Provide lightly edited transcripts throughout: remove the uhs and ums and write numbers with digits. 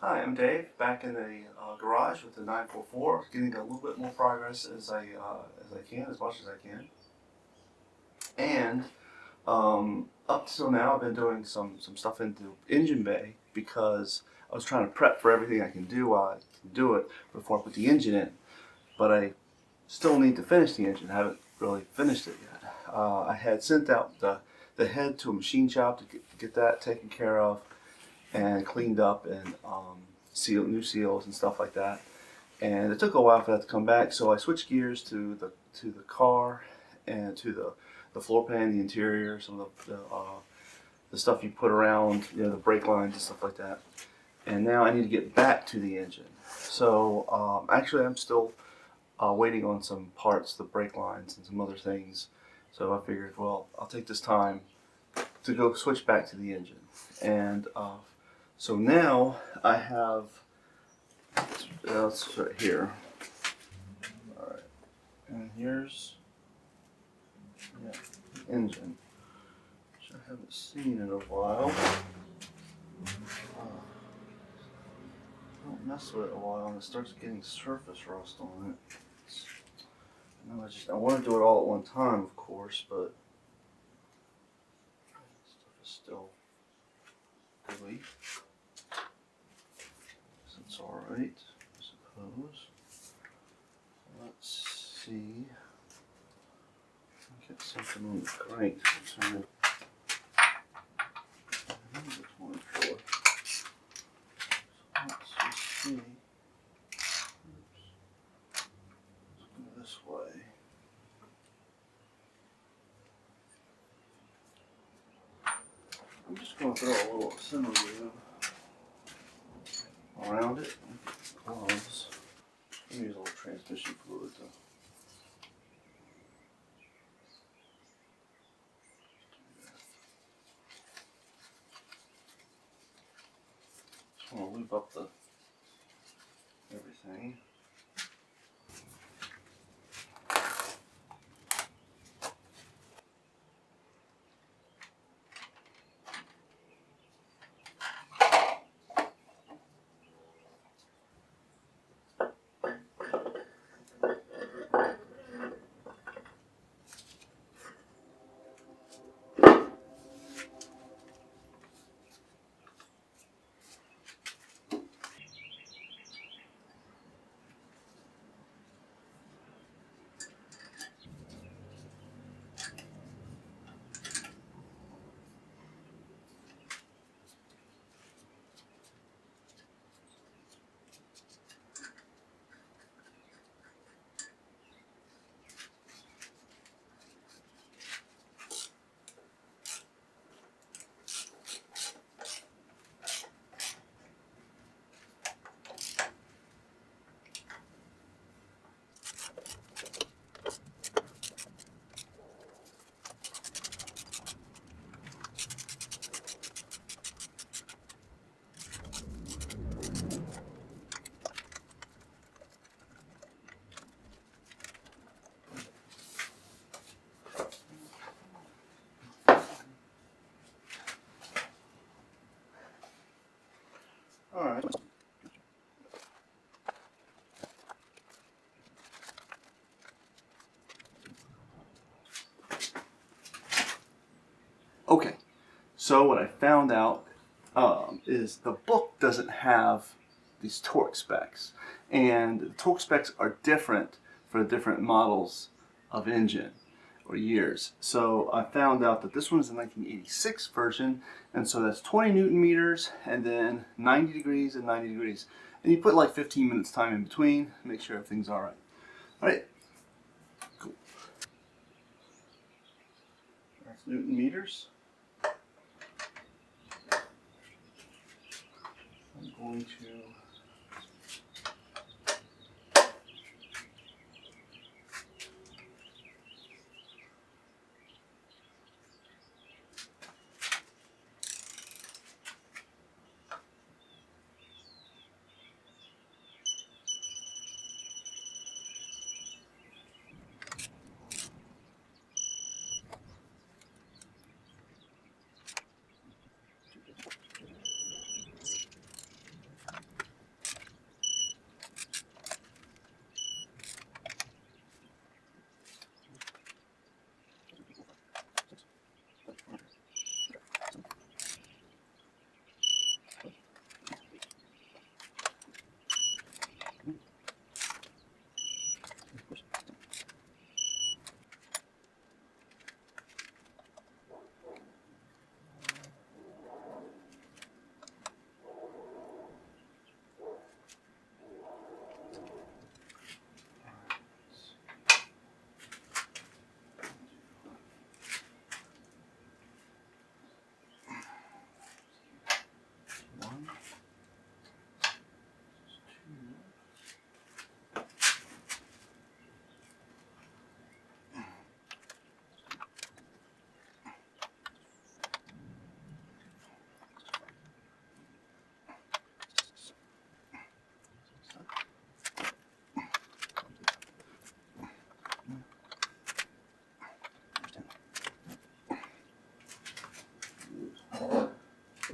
Hi, I'm Dave, back in the garage with the 944, getting a little bit more progress as I can, as much as I can. And up till now, I've been doing some stuff into engine bay because I was trying to prep for everything I can do while I can do it before I put the engine in. But I still need to finish the engine. I haven't really finished it yet. I had sent out the head to a machine shop to get that taken care of and cleaned up and new seals and stuff like that. And it took a while for that to come back, so I switched gears to the car and to the floor pan, the interior, some of the stuff you put around, the brake lines and stuff like that. And now I need to get back to the engine. So actually, I'm still waiting on some parts, the brake lines and some other things. So I figured, well, I'll take this time to go switch back to the engine. And so now I have, it's right here. All right, and here's the engine, which I haven't seen in a while. Don't mess with it a while, and it starts getting surface rust on it. I want to do it all at one time, of course, but stuff is still gooey. It's all right, I suppose. Let's see. Get something on the crank. Let's just see. Let's go this way. I'm just going to throw a little center lube around it. Gloves. Use a little transmission fluid to just want to lube up everything. All right. Okay. So what I found out is the book doesn't have these torque specs, and the torque specs are different for different models of engine or years. So I found out that this one is the 1986 version, and so that's 20 Newton meters, and then 90 degrees and 90 degrees. And you put like 15 minutes time in between, make sure everything's all right. All right, cool. That's Newton meters. I'm going to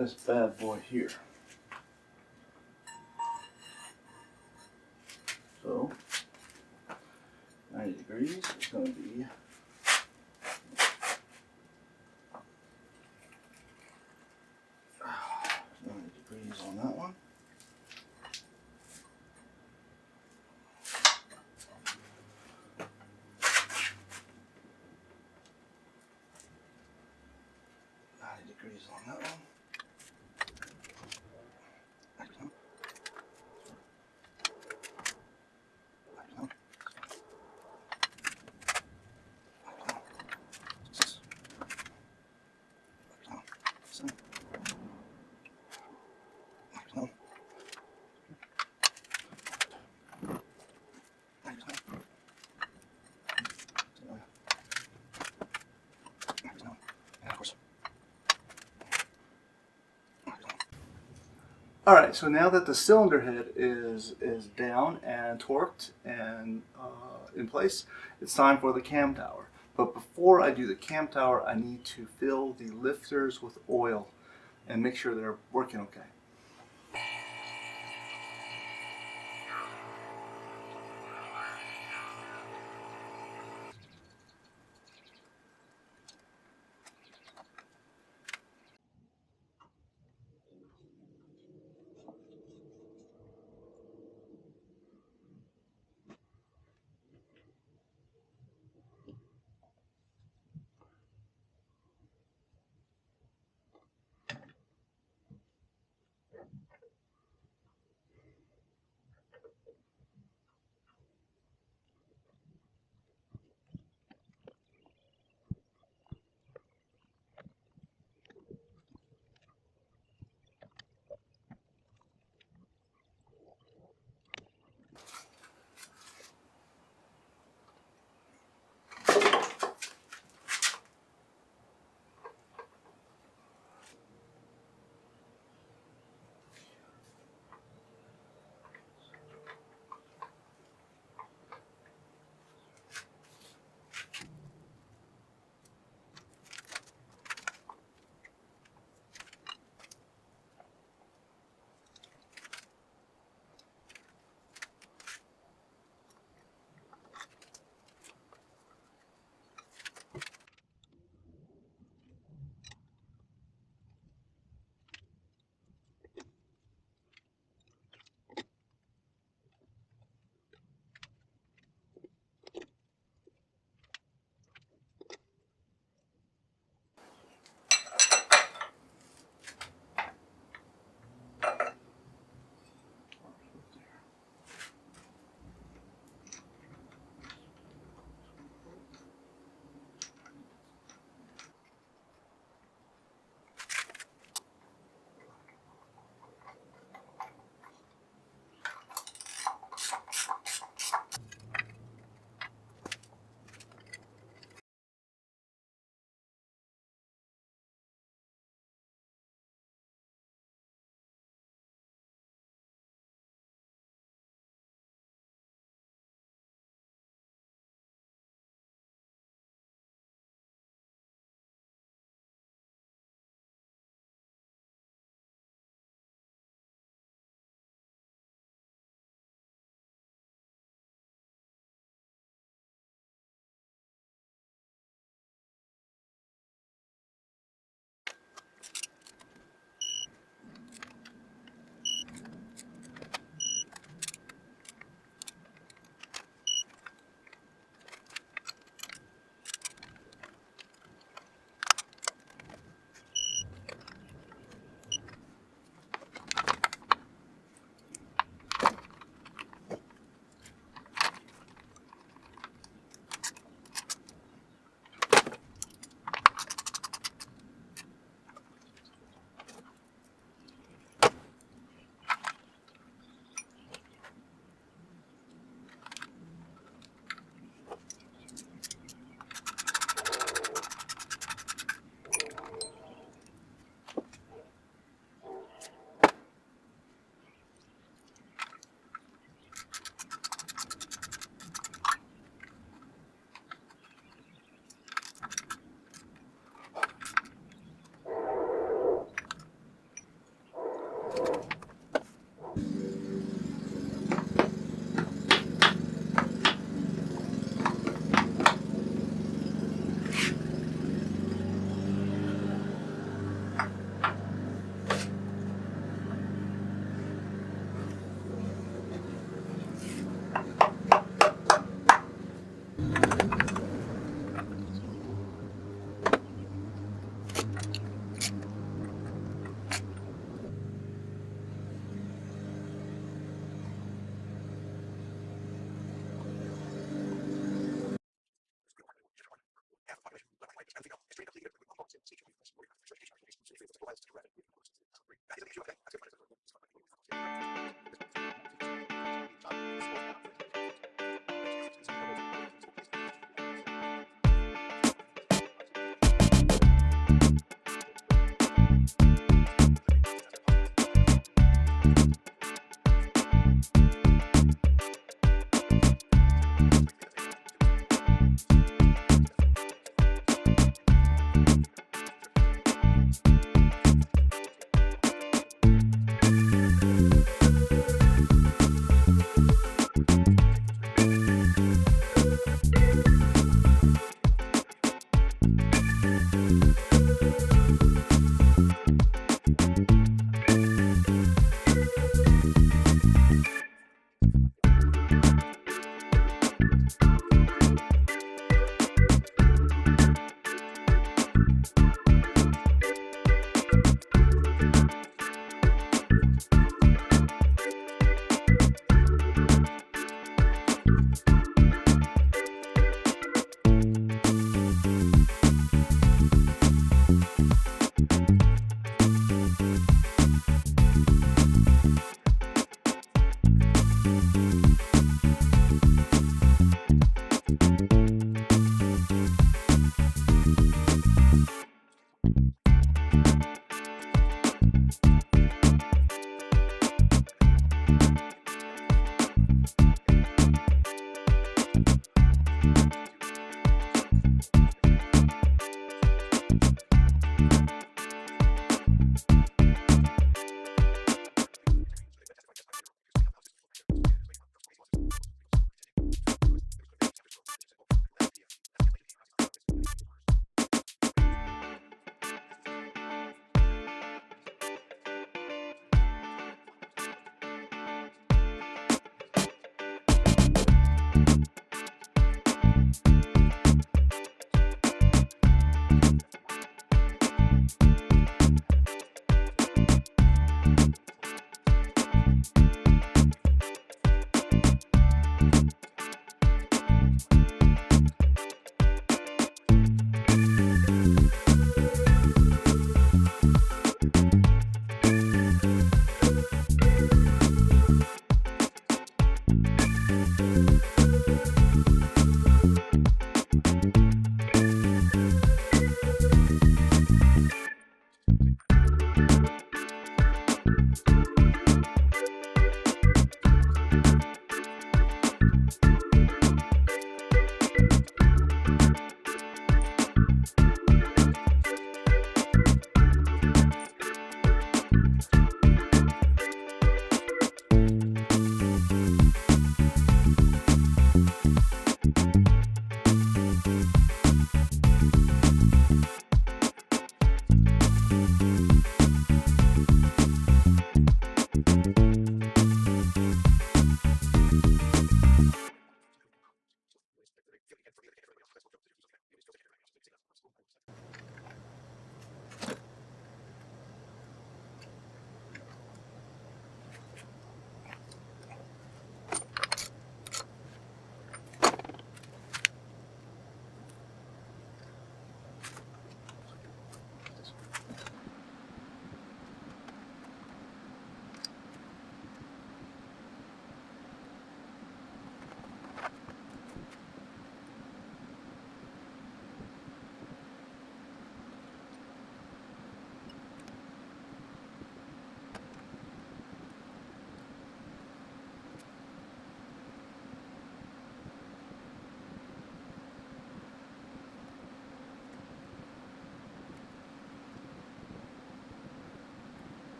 this bad boy here. So 90 degrees is going to be 90 degrees on that one. Degrees on that one. All right, so now that the cylinder head is down and torqued and in place, it's time for the cam tower. But before I do the cam tower, I need to fill the lifters with oil and make sure they're working okay.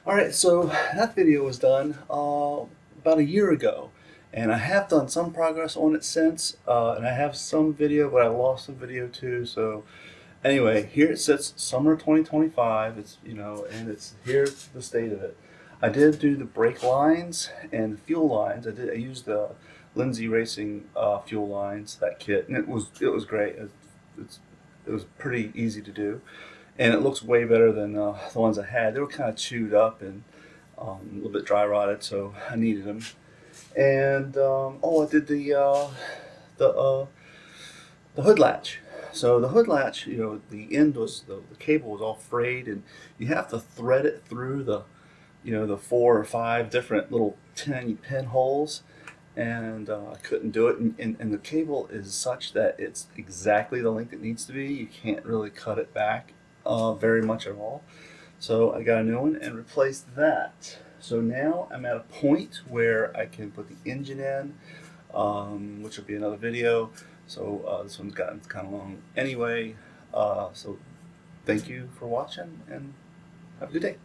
Alright, so that video was done about a year ago, and I have done some progress on it since, and I have some video, but I lost some video too. So anyway, here it sits, summer 2025. It's, and here's the state of it. I did do the brake lines and the fuel lines. I used the Lindsay Racing fuel lines, that kit, and it was great. It was pretty easy to do, and it looks way better than the ones I had. They were kind of chewed up and a little bit dry rotted, so I needed them. And I did the hood latch. So the hood latch, the end was the cable was all frayed, and you have to thread it through the 4 or 5 different little tiny pinholes, and I couldn't do it. And the cable is such that it's exactly the length it needs to be. You can't really cut it back very much at all. So I got a new one and replaced that. So now I'm at a point where I can put the engine in, which will be another video. So this one's gotten kind of long anyway. So thank you for watching, and have a good day.